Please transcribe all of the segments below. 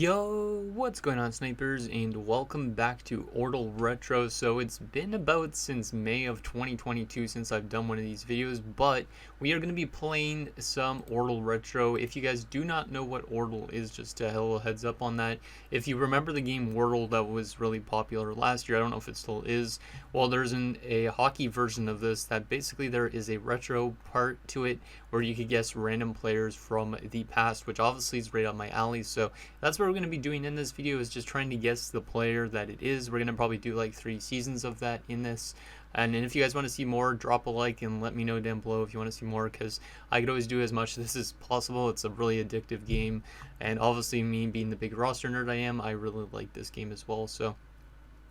Yo, what's going on, snipers, and welcome back to Orrdle Retro. So it's been about since May of 2022 since I've done one of these videos, but we are going to be playing some Orrdle Retro. If you guys do not know what Orrdle is, just a little heads up on that. If you remember the game Wordle that was really popular last year, I don't know if it still is, well, there's a hockey version of this that basically there is a retro part to it where you could guess random players from the past, which obviously is right up my alley. So that's what we're going to be doing in this video, is just trying to guess the player that it is. We're going to probably do like 3 seasons of that in this. And if you guys want to see more, drop a like and let me know down below if you want to see more, because I could always do as much of this as possible. It's a really addictive game, and obviously me being the big roster nerd I am, I really like this game as well. So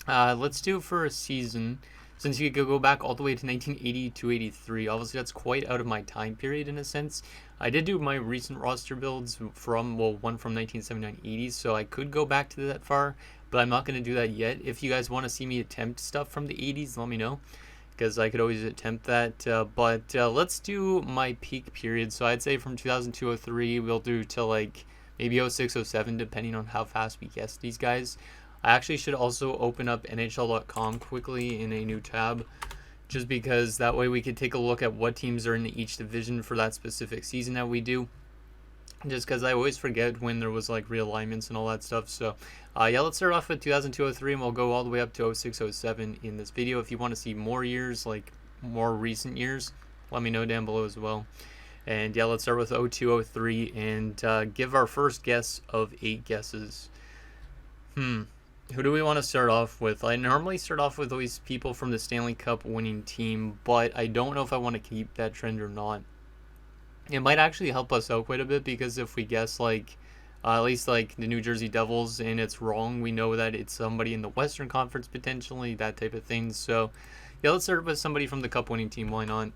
let's do it for a season. Since you could go back all the way to 1980 to 83, obviously that's quite out of my time period in a sense. I did do my recent roster builds from, well, one from 1979-80, so I could go back to that far, but I'm not going to do that yet. If you guys want to see me attempt stuff from the 80s, let me know, because I could always attempt that. But let's do my peak period. So I'd say from 2002-03, we'll do till like maybe 06-07, depending on how fast we guess these guys. I actually should also open up NHL.com quickly in a new tab, just because that way we could take a look at what teams are in each division for that specific season that we do. Just because I always forget when there was like realignments and all that stuff. So yeah, let's start off with 2002-03 and we'll go all the way up to 06-07 in this video. If you want to see more years, like more recent years, let me know down below as well. And yeah, let's start with 02-03 and give our first guess of 8 guesses. Who do we want to start off with? I normally start off with always people from the Stanley Cup winning team, but I don't know if I want to keep that trend or not. It might actually help us out quite a bit, because if we guess like at least like the New Jersey Devils and it's wrong, we know that it's somebody in the Western Conference potentially, that type of thing. So yeah, let's start with somebody from the Cup winning team. Why not?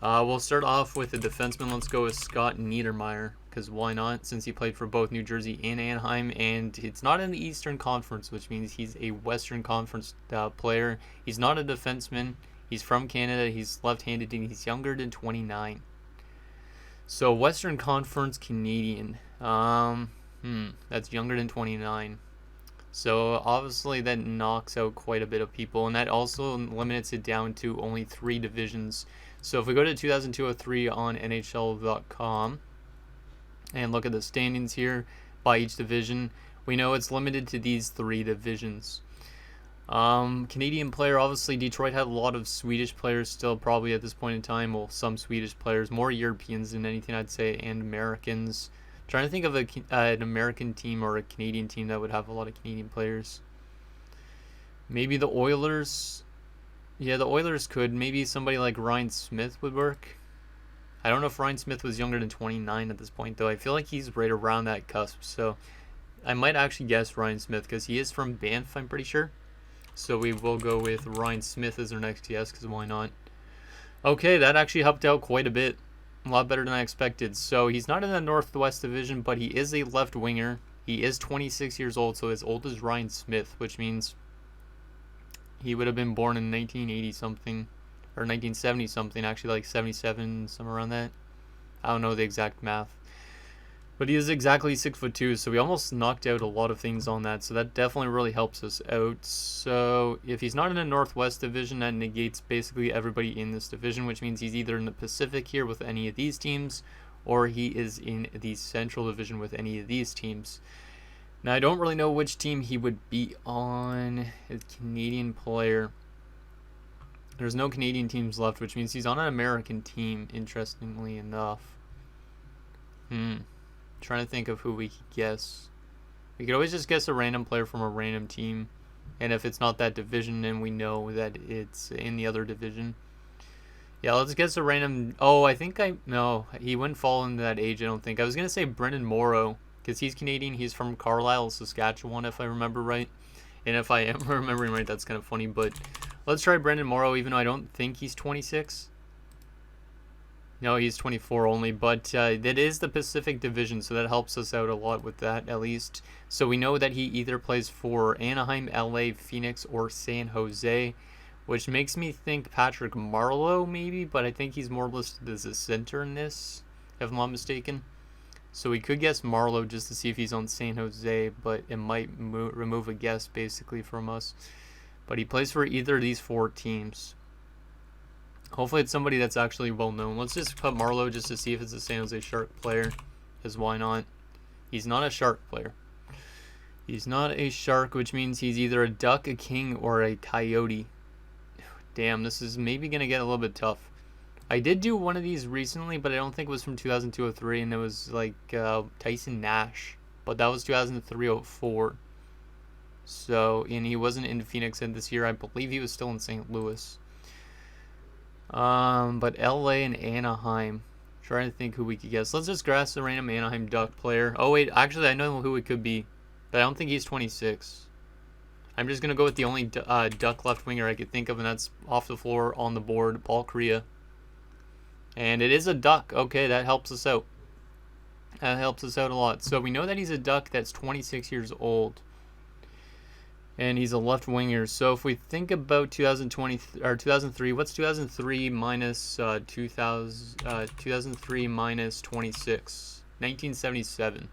We'll start off with a defenseman. Let's go with Scott Niedermayer, because why not, since he played for both New Jersey and Anaheim, and it's not in the Eastern Conference, which means he's a Western Conference player. He's not a defenseman. He's from Canada. He's left-handed, and he's younger than 29. So Western Conference Canadian. That's younger than 29. So obviously that knocks out quite a bit of people, and that also limits it down to only 3 divisions. So if we go to 2002-03 on NHL.com and look at the standings here by each division, we know it's limited to these 3 divisions. Canadian player, obviously Detroit had a lot of Swedish players still probably at this point in time. Well, some Swedish players, more Europeans than anything I'd say, and Americans. Trying to think of an American team or a Canadian team that would have a lot of Canadian players. Maybe the Oilers. Yeah, the Oilers could. Maybe somebody like Ryan Smith would work. I don't know if Ryan Smith was younger than 29 at this point, though. I feel like he's right around that cusp. So I might actually guess Ryan Smith, because he is from Banff, I'm pretty sure. So we will go with Ryan Smith as our next guess, because why not? Okay, that actually helped out quite a bit. A lot better than I expected. So he's not in the Northwest Division, but he is a left winger. He is 26 years old, so as old as Ryan Smith, which means he would have been born in 1980 something, or 1970 something, actually, like 77, somewhere around that. I don't know the exact math. But he is exactly 6'2", so we almost knocked out a lot of things on that, so that definitely really helps us out. So if he's not in the Northwest Division, that negates basically everybody in this division, which means he's either in the Pacific here with any of these teams, or he is in the Central Division with any of these teams. Now, I don't really know which team he would be on. A Canadian player. There's no Canadian teams left, which means he's on an American team, interestingly enough. Trying to think of who we could guess. We could always just guess a random player from a random team. And if it's not that division, then we know that it's in the other division. Yeah, let's guess a random... Oh, I think No, he wouldn't fall into that age, I don't think. I was going to say Brendan Morrow, because he's Canadian. He's from Carlisle, Saskatchewan, if I remember right. And if I am remembering right, that's kind of funny. But let's try Brendan Morrow, even though I don't think he's 26. No, he's 24 only. But that is the Pacific Division, so that helps us out a lot with that, at least. So we know that he either plays for Anaheim, LA, Phoenix, or San Jose, which makes me think Patrick Marleau, maybe. But I think he's more listed as a center in this, if I'm not mistaken. So we could guess Marlowe just to see if he's on San Jose, but it might remove a guess basically from us. But he plays for either of these 4 teams. Hopefully it's somebody that's actually well known. Let's just put Marlowe just to see if it's a San Jose Shark player, because why not? He's not a Shark player. He's not a Shark, which means he's either a Duck, a King, or a Coyote. Damn, this is maybe going to get a little bit tough. I did do one of these recently, but I don't think it was from 2002-03, and it was like Tyson Nash. But that was 2003-04. So, and he wasn't in Phoenix this year. I believe he was still in St. Louis. But LA and Anaheim. Trying to think who we could guess. Let's just guess a random Anaheim Duck player. Oh wait, actually I know who it could be, but I don't think he's 26. I'm just gonna go with the only Duck left winger I could think of, and that's off the floor on the board, Paul Kariya. And it is a Duck. Okay, that helps us out. That helps us out a lot. So we know that he's a Duck that's 26 years old. And he's a left winger. So if we think about 2020 or 2003, what's 2003 minus 2003 minus 26? 1977.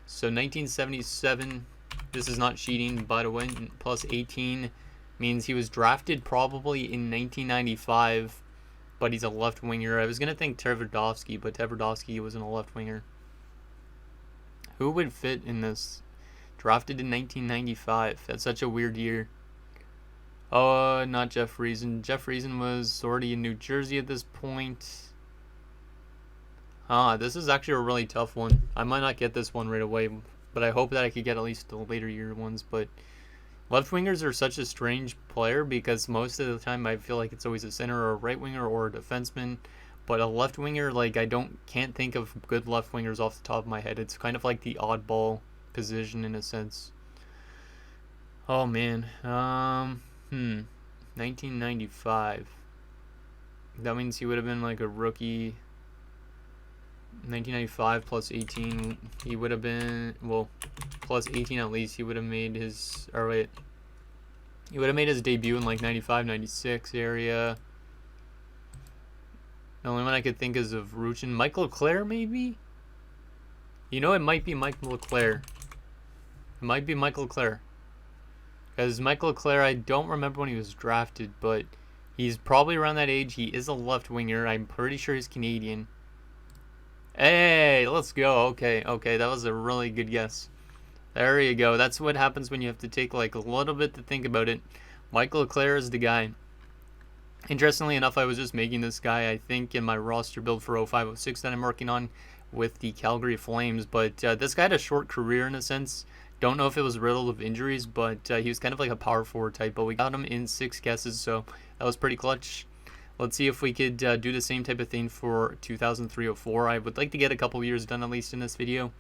So 1977, this is not cheating, by the way, plus 18 means he was drafted probably in 1995, but he's a left winger. I was going to think Tverdovsky, but Tverdovsky wasn't a left winger. Who would fit in this? Drafted in 1995. That's such a weird year. Oh, not Jeff Reason. Jeff Reason was already in New Jersey at this point. This is actually a really tough one. I might not get this one right away, but I hope that I could get at least the later year ones. But left wingers are such a strange player because most of the time I feel like it's always a center or a right winger or a defenseman. But a left winger, like can't think of good left wingers off the top of my head. It's kind of like the oddball position in a sense. Oh man. 1995. That means he would have been like a rookie. 1995 plus 18. He would have been, well, plus 18 at least. He would have made his, or wait. He would have made his debut in like 95, 96 area. The only one I could think is of Ruchin. Michael Leclerc maybe? You know, it might be Michael Leclerc. It might be Michael Leclerc. Because Michael Leclerc, I don't remember when he was drafted, but he's probably around that age. He is a left winger. I'm pretty sure he's Canadian. Hey, let's go. Okay, that was a really good guess. There you go. That's what happens when you have to take like a little bit to think about it. Michael Leclerc is the guy. Interestingly enough, I was just making this guy, I think, in my roster build for 05-06 that I'm working on with the Calgary Flames, but this guy had a short career in a sense. Don't know if it was riddled with injuries, but he was kind of like a power forward type, but we got him in 6 guesses, so that was pretty clutch. Let's see if we could do the same type of thing for 2003-04. I would like to get a couple years done at least in this video,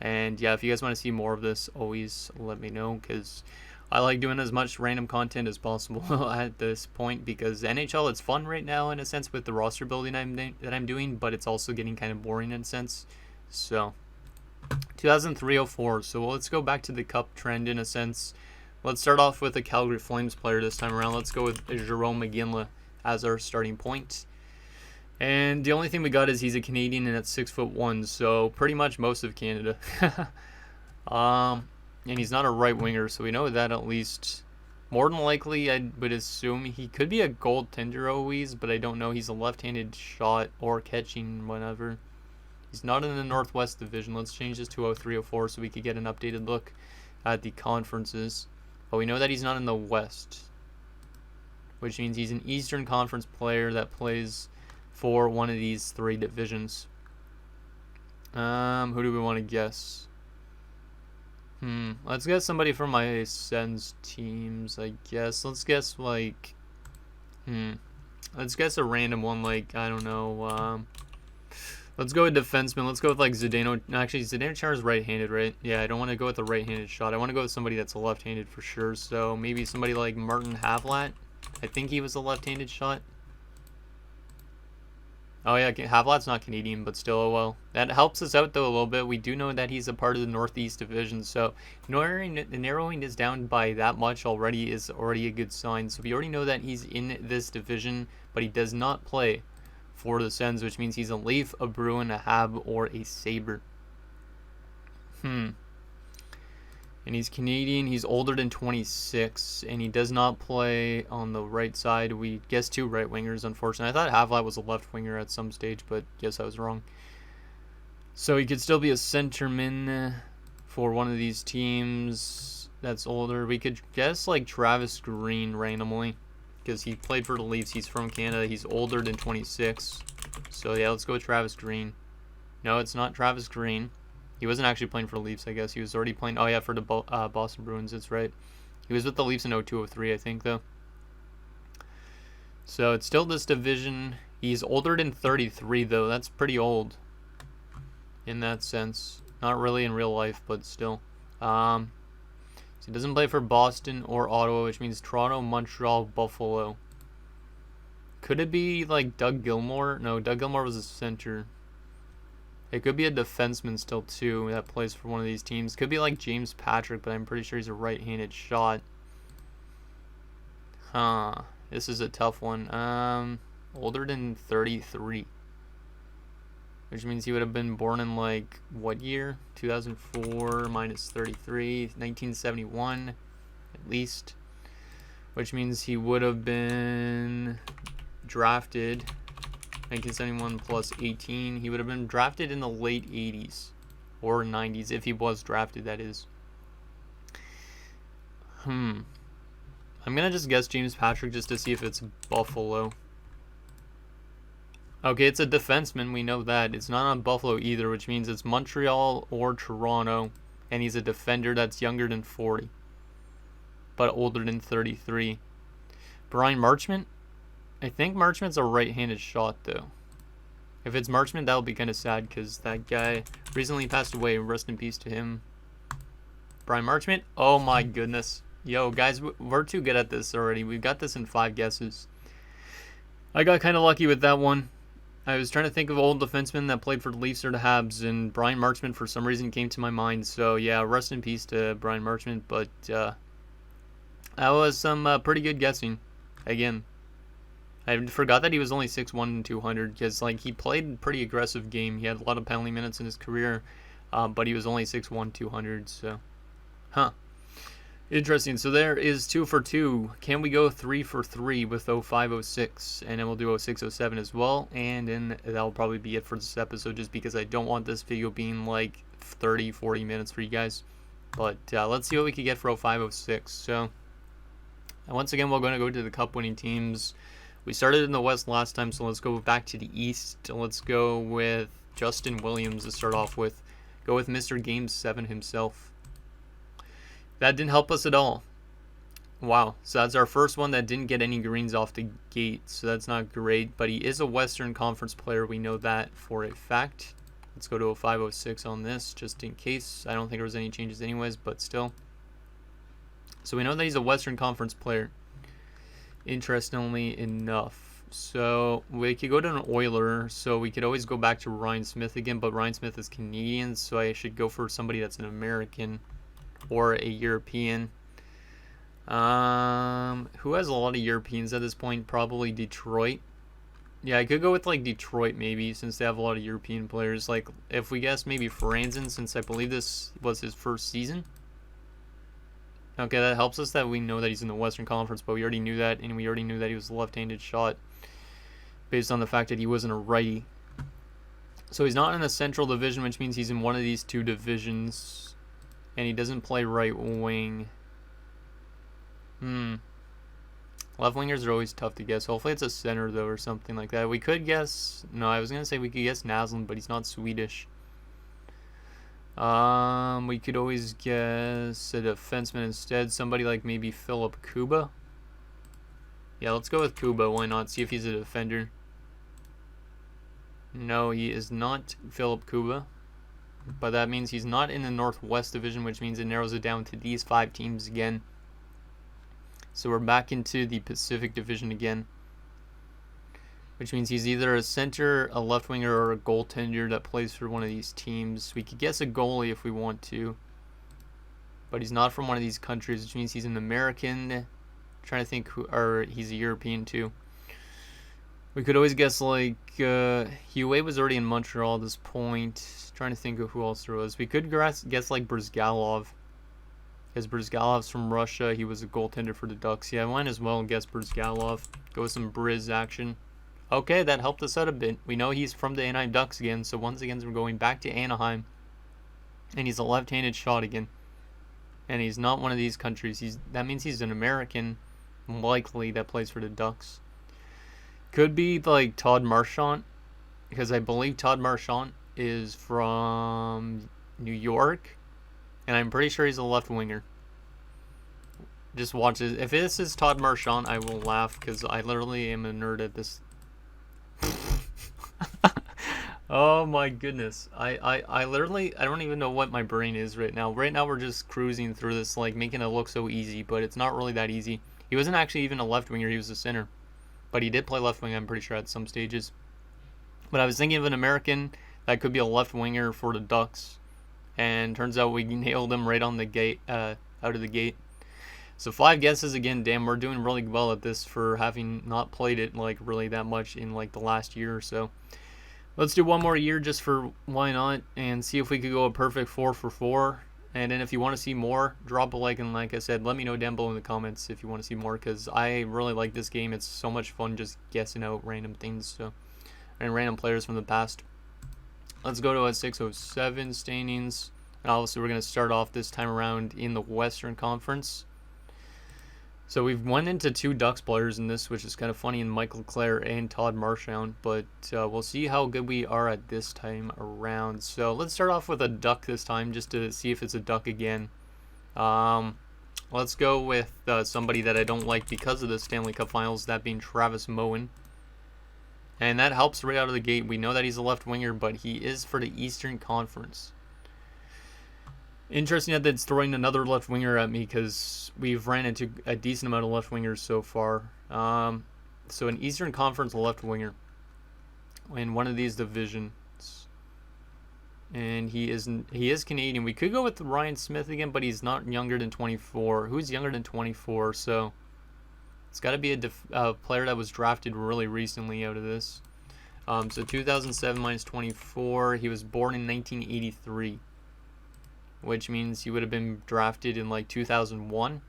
and yeah, if you guys want to see more of this, always let me know, because I like doing as much random content as possible at this point, because NHL, it's fun right now in a sense with the roster building that I'm doing, but it's also getting kind of boring in a sense. So 2003-04, so let's go back to the cup trend in a sense. Let's start off with a Calgary Flames player this time around. Let's go with Jerome McGinley as our starting point. And the only thing we got is he's a Canadian and at 6'1", so pretty much most of Canada. And he's not a right winger, so we know that at least. More than likely, I would assume he could be a goaltender always, but I don't know. He's a left-handed shot or catching, whatever. He's not in the Northwest Division. Let's change this to 03-04 so we could get an updated look at the conferences. But we know that he's not in the West, which means he's an Eastern Conference player that plays for one of these 3 divisions. Who do we want to guess? Let's guess somebody from my Sens teams, I guess. Let's guess like, let's guess a random one, like, I don't know, let's go with defenseman. Let's go with like Zdeno. Actually, Zdeno Chara is right-handed, right? Yeah, I don't want to go with a right-handed shot. I want to go with somebody that's a left-handed for sure. So maybe somebody like Martin Havlat. I think he was a left-handed shot. Oh yeah, Havlat's not Canadian, but still, oh well. That helps us out though a little bit. We do know that he's a part of the Northeast Division, so narrowing this down by that much already is already a good sign. So we already know that he's in this division, but he does not play for the Sens, which means he's a Leaf, a Bruin, a Hab, or a Sabre. And he's Canadian. He's older than 26, and he does not play on the right side. We guessed 2 right wingers, unfortunately. I thought Havlat was a left winger at some stage, but guess I was wrong. So he could still be a centerman for one of these teams that's older. We could guess like Travis Green randomly, because he played for the Leafs. He's from Canada. He's older than 26. So yeah, let's go with Travis Green. No, it's not Travis Green. He wasn't actually playing for the Leafs, I guess. He was already playing... Oh, yeah, for the Boston Bruins. That's right. He was with the Leafs in 02-03, I think, though. So it's still this division. He's older than 33, though. That's pretty old in that sense. Not really in real life, but still. So he doesn't play for Boston or Ottawa, which means Toronto, Montreal, Buffalo. Could it be, like, Doug Gilmour? No, Doug Gilmour was a center. It could be a defenseman still, too, that plays for one of these teams. Could be like James Patrick, but I'm pretty sure he's a right-handed shot. This is a tough one. Older than 33. Which means he would have been born in, like, what year? 2004 minus 33. 1971, at least. Which means he would have been drafted... 1971 plus 18. He would have been drafted in the late 80s or 90s if he was drafted, that is. I'm gonna just guess James Patrick just to see if it's Buffalo. Okay, it's a defenseman. We know that. It's not on Buffalo either, which means it's Montreal or Toronto, and he's a defender that's younger than 40, but older than 33. Brian Marchment. I think Marchment's a right-handed shot, though. If it's Marchment, that'll be kind of sad, because that guy recently passed away. Rest in peace to him. Brian Marchment? Oh my goodness. Yo, guys, we're too good at this already. We've got this in 5 guesses. I got kind of lucky with that one. I was trying to think of old defensemen that played for the Leafs or the Habs, and Brian Marchment for some reason came to my mind. So, yeah, rest in peace to Brian Marchment, but that was some pretty good guessing. Again. I forgot that he was only 6'1" and 200, because like he played a pretty aggressive game. He had a lot of penalty minutes in his career, but he was only 6'1", 200. So, interesting. So there is 2 for 2. Can we go 3 for 3 with 0506, and then we'll do 0607 as well, and then that'll probably be it for this episode, just because I don't want this video being like 30-40 minutes for you guys. But let's see what we can get for 0506. So once again, we're going to go to the cup winning teams. We started in the West last time, so let's go back to the East. Let's go with Justin Williams to start off with. Go with Mr. Game 7 himself. That didn't help us at all. Wow, so that's our first one that didn't get any greens off the gate, so that's not great. But he is a Western Conference player. We know that for a fact. Let's go to 0506 on this, just in case. I don't think there was any changes anyways, but still. So we know that he's a Western Conference player. Interestingly enough, so we could go to an Oiler, so we could always go back to Ryan Smith again, but Ryan Smith is Canadian, so I should go for somebody that's an American or a European. Who has a lot of Europeans at this point? Probably Detroit. Yeah, I could go with like Detroit maybe, since they have a lot of European players. Like if we guess maybe Franzen, since I believe this was his first season. Okay, that helps us that we know that he's in the Western Conference, but we already knew that, and we already knew that he was a left-handed shot based on the fact that he wasn't a righty. So he's not in the Central Division, which means he's in one of these 2 divisions, and he doesn't play right wing. Left wingers are always tough to guess. Hopefully it's a center, though, or something like that. We could guess... No, I was going to say we could guess Naslund, but he's not Swedish. We could always guess a defenseman instead. Somebody like maybe Philip Kuba. Yeah, let's go with Kuba. Why not? See if he's a defender. No, he is not Philip Kuba. But that means he's not in the Northwest Division, which means it narrows it down to these 5 teams again. So we're back into the Pacific Division again. Which means he's either a center, a left winger, or a goaltender that plays for one of these teams. We could guess a goalie if we want to. But he's not from one of these countries, which means he's an American. I'm trying to think who, or he's a European too. We could always guess like Huey was already in Montreal at this point. Trying to think of who else there was. We could guess like Brzgalov. Because Brzgalov's from Russia. He was a goaltender for the Ducks. Yeah, I might as well guess Brzgalov. Go with some Briz action. Okay, that helped us out a bit. We know he's from the Anaheim Ducks again. So once again, we're going back to Anaheim. And he's a left-handed shot again. And he's not one of these countries. That means he's an American, likely, that plays for the Ducks. Could be like Todd Marchant, because I believe Todd Marchant is from New York, and I'm pretty sure he's a left winger. Just watch this. If this is Todd Marchant, I will laugh because I literally am a nerd at this. Oh my goodness. I literally, I don't even know what my brain is right now. Right now we're just cruising through this, like making it look so easy, but it's not really that easy. He wasn't actually even a left winger, he was a center. But he did play left wing, I'm pretty sure, at some stages. But I was thinking of an American that could be a left winger for the Ducks. And turns out we nailed him right on the gate, out of the gate. So 5 guesses again. Damn, we're doing really well at this for having not played it like really that much in like the last year or so. Let's do one more year just for why not, and see if we could go a perfect 4 for 4. And then if you want to see more, drop a like, and like I said, let me know down below in the comments if you want to see more, because I really like this game. It's so much fun just guessing out random things, and random players from the past. Let's go to a 607 standings, and obviously we're going to start off this time around in the Western Conference. So we've went into 2 Ducks players in this, which is kind of funny, in Michael Clare and Todd Marchant, but we'll see how good we are at this time around. So let's start off with a Duck this time, just to see if it's a Duck again. Let's go with somebody that I don't like because of the Stanley Cup Finals, that being Travis Moen. And that helps right out of the gate. We know that he's a left winger, but he is for the Eastern Conference. Interesting that it's throwing another left winger at me, because we've ran into a decent amount of left wingers so far. So an Eastern Conference left winger in one of these divisions, and he is Canadian. We could go with Ryan Smith again, but he's not younger than 24. Who's younger than 24? So it's got to be a player that was drafted really recently out of this. So 2007 minus 24. He was born in 1983. Which means he would have been drafted in like 2001,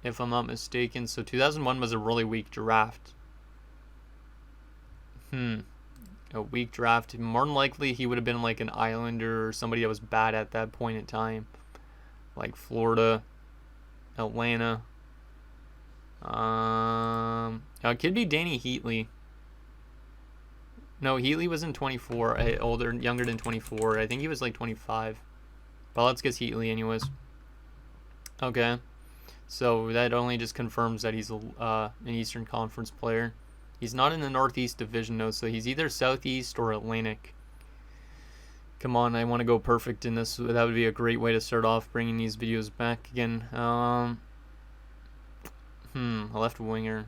if I'm not mistaken. So 2001 was a really weak draft. A weak draft. More than likely he would have been like an Islander or somebody that was bad at that point in time, like Florida, Atlanta. It could be Danny Heatley. No, Heatley was in 24, younger than 24. I think he was like 25. But let's guess Heatley anyways. Okay. So that only just confirms that he's an Eastern Conference player. He's not in the Northeast Division though, so he's either Southeast or Atlantic. Come on, I want to go perfect in this. That would be a great way to start off bringing these videos back again. A left winger.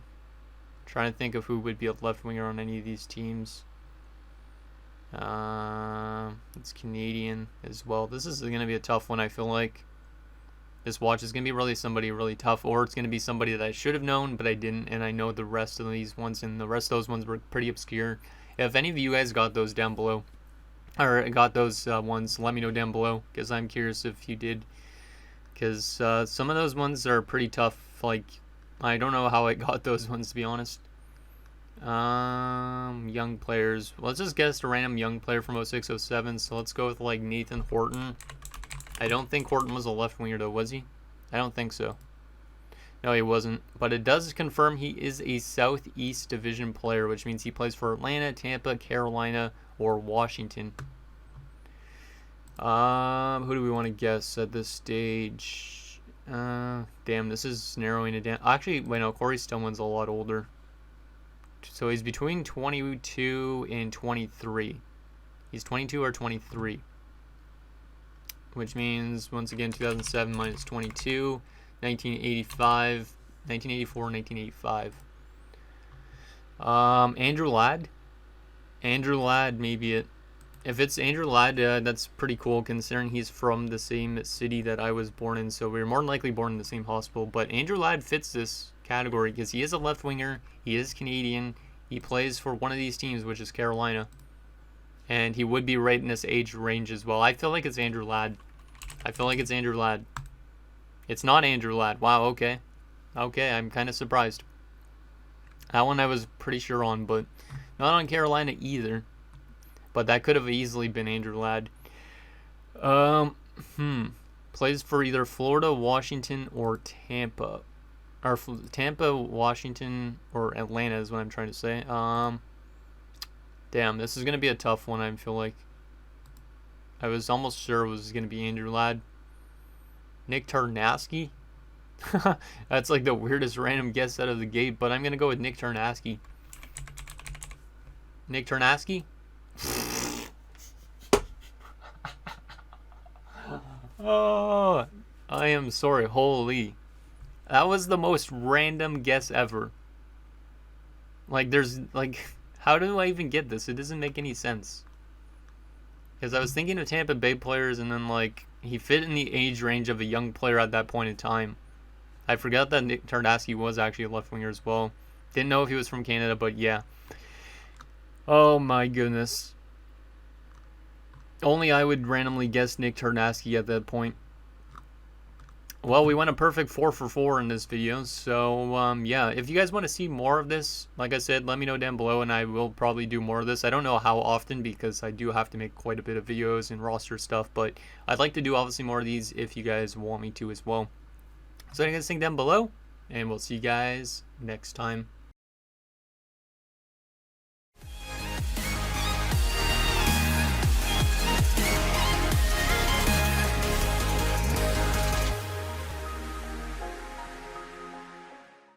Trying to think of who would be a left winger on any of these teams. It's Canadian as well. This is going to be a tough one, I feel like. This watch is going to be really somebody really tough, or it's going to be somebody that I should have known, but I didn't, and I know the rest of these ones, and the rest of those ones were pretty obscure. If any of you guys got those down below, or got those ones, let me know down below, because I'm curious if you did, because some of those ones are pretty tough. Like, I don't know how I got those ones, to be honest. Young players. Let's just guess a random young player from 06-07. So let's go with like Nathan Horton. I don't think Horton was a left winger though, was he? I don't think so. No, he wasn't. But it does confirm he is a Southeast Division player, which means he plays for Atlanta, Tampa, Carolina, or Washington. Who do we want to guess at this stage? Damn, this is narrowing it down. Actually, wait, no, Corey Stillman's a lot older. So he's between 22 and 23. He's 22 or 23. Which means, once again, 2007 minus 22, 1985, 1984, 1985. Andrew Ladd? Andrew Ladd may be it. If it's Andrew Ladd, that's pretty cool considering he's from the same city that I was born in. So we're more than likely born in the same hospital. But Andrew Ladd fits this category because he is a left winger. He is Canadian. He plays for one of these teams, which is Carolina. And he would be right in this age range as well. I feel like it's Andrew Ladd. I feel like it's Andrew Ladd. It's not Andrew Ladd. Wow, okay. Okay, I'm kind of surprised. That one I was pretty sure on, but not on Carolina either. But that could have easily been Andrew Ladd. Plays for either Florida, Washington, or Tampa. Or Tampa, Washington, or Atlanta is what I'm trying to say. Damn, this is going to be a tough one, I feel like. I was almost sure it was going to be Andrew Ladd. Nick Tarnasky? That's like the weirdest random guess out of the gate, but I'm going to go with Nick Tarnasky. Nick Tarnasky? Oh, I am sorry. Holy. That was the most random guess ever. Like, how do I even get this? It doesn't make any sense. Because I was thinking of Tampa Bay players, and then, like, he fit in the age range of a young player at that point in time. I forgot that Nick Tarnasky was actually a left winger as well. Didn't know if he was from Canada, but yeah. Oh my goodness. Only I would randomly guess Nick Tarnasky at that point. Well, we went a perfect 4 for 4 in this video, so yeah, if you guys want to see more of this, like I said, let me know down below, and I will probably do more of this. I don't know how often, because I do have to make quite a bit of videos and roster stuff, but I'd like to do obviously more of these if you guys want me to as well. So you guys think down below, and we'll see you guys next time.